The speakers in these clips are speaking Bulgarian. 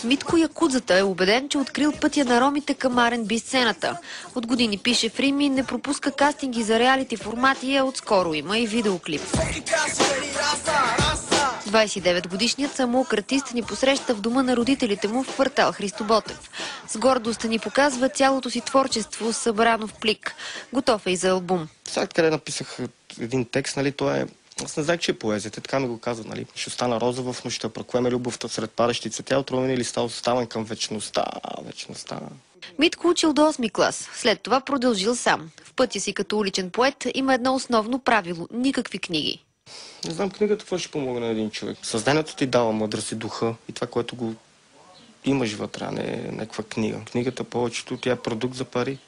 Митко Якудзата е убеден, че открил пътя на ромите към R&B сцената. От години пише в Рим и не пропуска кастинги за реалити формати, а отскоро има и видеоклип. 29-годишният самоукратист ни посреща в дома на родителите му в квартал Христо Ботев. С гордост ни показва цялото си творчество, събрано в плик. Готов е и за албум. Сега къде написах един текст, нали, аз не знаех, че е поезията, така ми го казват, нали. Ще остана роза в нощта, проклеме любовта сред падащи цветя, от ромени листа оставан към вечността, вечността. Митко учил до 8 клас, след това продължил сам. В пътя си като уличен поет има едно основно правило – никакви книги. Не знам книгата какво ще помогне на един човек. Съзнанието ти дава мъдрост и духа и това, което го имаш вътре, а не някаква книга. Книгата повечето тя е продукт за пари,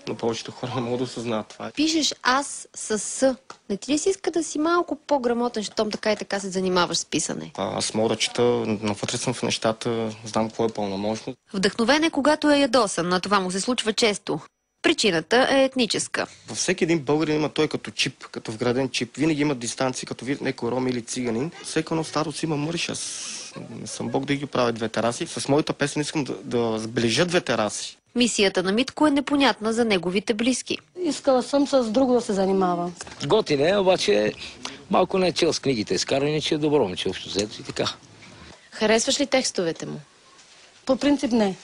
но повечето хора не могат да осъзнаят това. Пишеш аз с С. Не ти ли си иска да си малко по-грамотен, щом така и така се занимаваш с писане? Аз мога да чета, навътре съм в нещата, знам какво е пълномощно. Вдъхновен е, когато е ядосан, а това му се случва често. Причината е етническа. Във всеки един българин има той като чип, като вграден чип. Винаги има дистанции, като видят някой ром или циганин. Всеки едно старост има мърш. Аз не съм бог да ги правя двете раси. С моята песен искам да сближа двете раси. Мисията на Митко е непонятна за неговите близки. Искала съм с друго да се занимавам. Готин е, обаче малко не е чел с книгите. Изкарани, че е добро момче, общо взето и така. Харесваш ли текстовете му? По принцип не.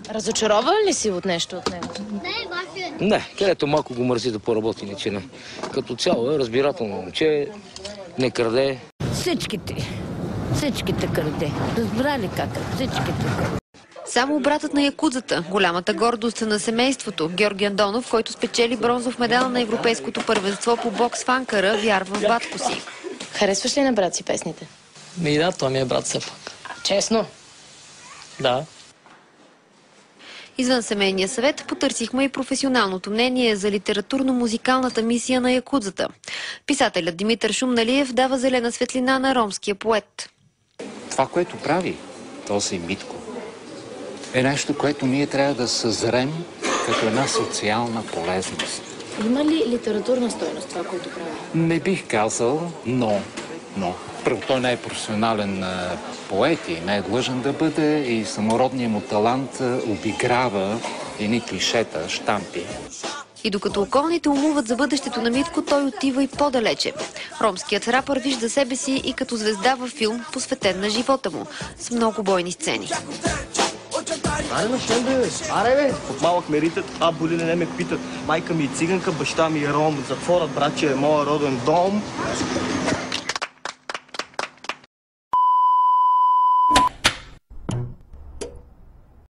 Разочарован ли си от нещо от него? Не, където малко го мързи да поработи, не че не. Като цяло е разбирателно момче, не краде. Всичките краде. Разбрали как? Всичките. Само братът на Якудзата, голямата гордост на семейството, Георги Андонов, който спечели бронзов медал на Европейското първенство по бокс в Анкара, вярва в батко си. Харесваш ли на брат си песните? Да, той ми е брат все пак. Честно? Да. Извън семейния съвет потърсихме и професионалното мнение за литературно-музикалната мисия на Якудзата. Писателят Димитър Шумналиев дава зелена светлина на ромския поет. Това, което прави този Митко, е нещо, което ние трябва да съзрем като една социална полезност. Има ли литературна стойност това, което прави? Не бих казал, но. Първо, той не е професионален поет и не е длъжен да бъде и самородният му талант обиграва едни клишета, щампи. И докато околните умуват за бъдещето на Митко, той отива и по-далече. Ромският рапър вижда себе си и като звезда във филм, посветен на живота му, с много бойни сцени. Аре, машен бе! Аре, бе! От малък ме ритат, а боли не ме питат. Майка ми е циганка, баща ми е ром. Затворът, братче, е моя роден дом.